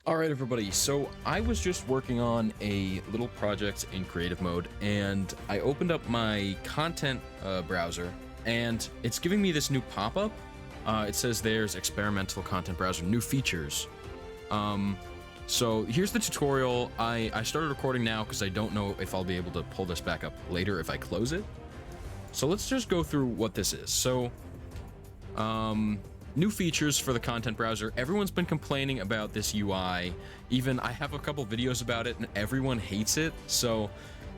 Alright everybody, so I was just working on a little project in creative mode, and I opened up my content browser, and it's giving me this new pop-up. It says there's experimental content browser, new features. So here's the tutorial. I started recording now because I don't know if I'll be able to pull this back up later if I close it. So let's just go through what this is. So, new features for the content browser. Everyone's been complaining about this UI. Even I have a couple videos about it and everyone hates it. So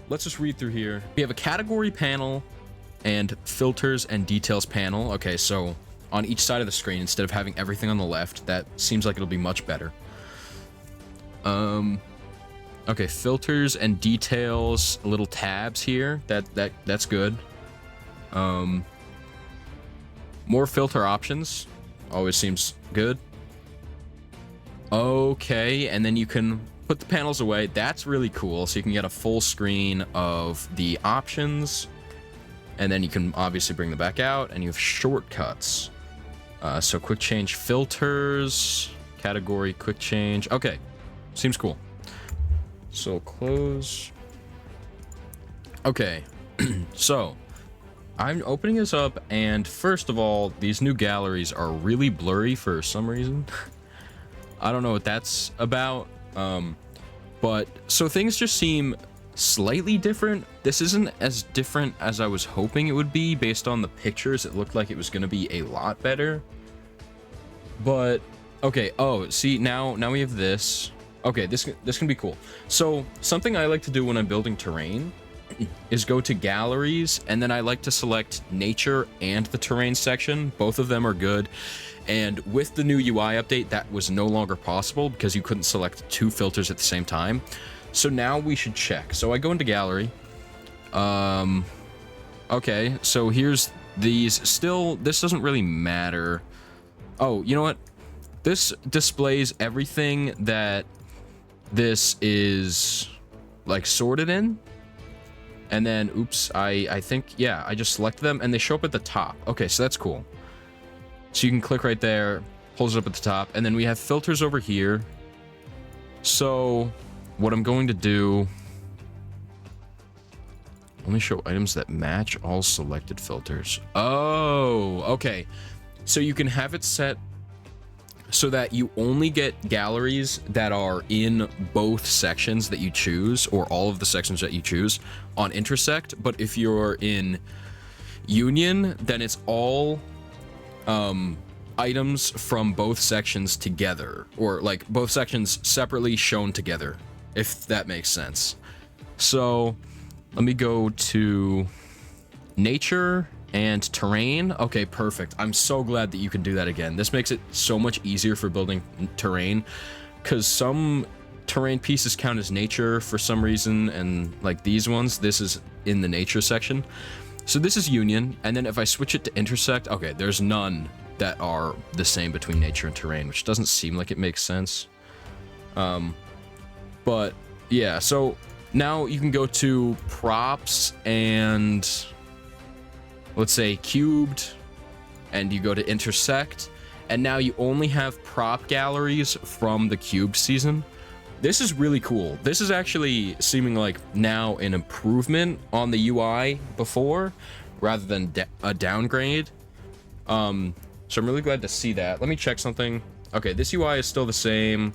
let's just read through here. We have a category panel and filters and details panel. Okay, so on each side of the screen instead of having everything on the left, that seems like it'll be much better. Okay, filters and details, little tabs here. That's good. More filter options. Always seems good. Okay, and then you can put the panels away. That's really cool. So you can get a full screen of the options, and then you can obviously bring them back out, and you have shortcuts. So quick change filters, category, quick change. Okay, seems cool. So close. Okay, so I'm opening this up, and first of all, these new galleries are really blurry for some reason. I don't know what that's about, but so things just seem slightly different. This isn't as different as I was hoping it would be. Based on the pictures, it looked like it was going to be a lot better. But okay, oh, see, now we have this. Okay, this can be cool. So something I like to do when I'm building terrain is go to galleries, and then I like to select nature and the terrain section. Both of them are good, and with the new UI update that was no longer possible because you couldn't select two filters at the same time. So now we should check. So I go into gallery. Okay, so here's these. Still, this doesn't really matter. Oh, you know what, this displays everything that this is like sorted in. And then, oops, I think, yeah, I just select them and they show up at the top. Okay, so that's cool. So you can click right there, pulls it up at the top, and then we have filters over here. So what I'm going to do, only show items that match all selected filters. Oh, okay. So you can have it set so that you only get galleries that are in both sections that you choose, or all of the sections that you choose on intersect. But if you're in union, then it's all items from both sections together, or like both sections separately shown together, if that makes sense. So let me go to nature and terrain. Okay, perfect. I'm so glad that you can do that again. This makes it so much easier for building terrain, because some terrain pieces count as nature for some reason, and like these ones, this is in the nature section. So this is union, and then if I switch it to intersect, okay, there's none that are the same between nature and terrain, which doesn't seem like it makes sense. But yeah, so now you can go to props and let's say cubed, and you go to intersect, and now you only have prop galleries from the cubed season. This is really cool. This is actually seeming like now an improvement on the UI before, rather than a downgrade. So I'm really glad to see that. Let me check something. Okay, this UI is still the same.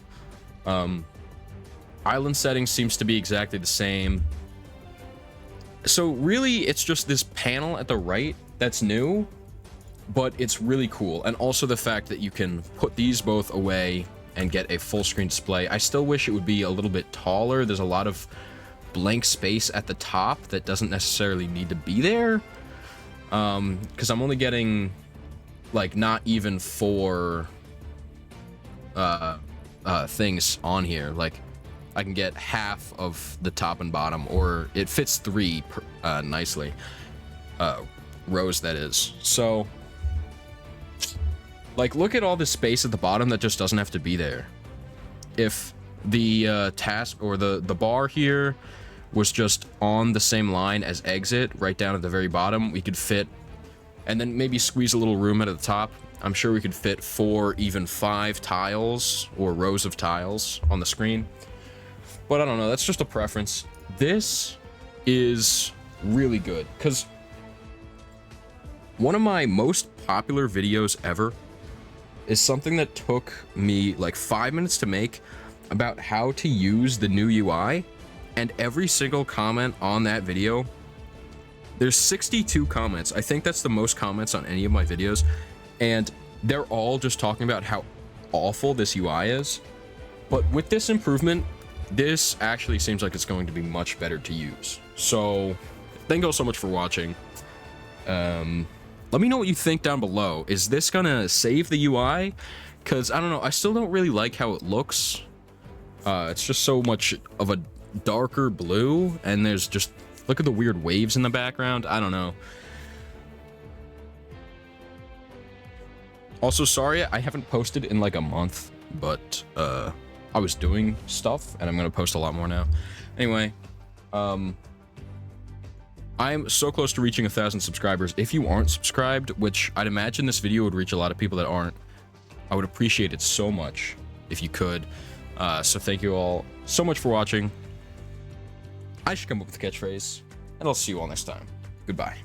Island settings seems to be exactly the same. So really, it's just this panel at the right that's new, but it's really cool. And also the fact that you can put these both away and get a full screen display. I still wish it would be a little bit taller. There's a lot of blank space at the top that doesn't necessarily need to be there. Because I'm only getting like not even 4 things on here. Like I can get half of the top and bottom, or it fits 3 nicely. Rows, that is. So like, look at all the space at the bottom that just doesn't have to be there. If the task or the bar here was just on the same line as exit, right down at the very bottom, we could fit, and then maybe squeeze a little room at the top. I'm sure we could fit 4, even 5 tiles or rows of tiles on the screen. But I don't know, that's just a preference. This is really good, because one of my most popular videos ever is something that took me like 5 minutes to make about how to use the new UI, and every single comment on that video, there's 62 comments. I think that's the most comments on any of my videos, and they're all just talking about how awful this UI is. But with this improvement, this actually seems like it's going to be much better to use. So thank you all so much for watching. Let me know what you think down below. Is this gonna save the UI? Because I don't know, I still don't really like how it looks. It's just so much of a darker blue, and there's just, look at the weird waves in the background. I don't know. Also, sorry I haven't posted in like a month, but I was doing stuff, and I'm gonna post a lot more now. Anyway, I'm so close to reaching 1,000 subscribers. If you aren't subscribed, which I'd imagine this video would reach a lot of people that aren't, I would appreciate it so much if you could. So thank you all so much for watching. I should come up with a catchphrase, and I'll see you all next time. Goodbye.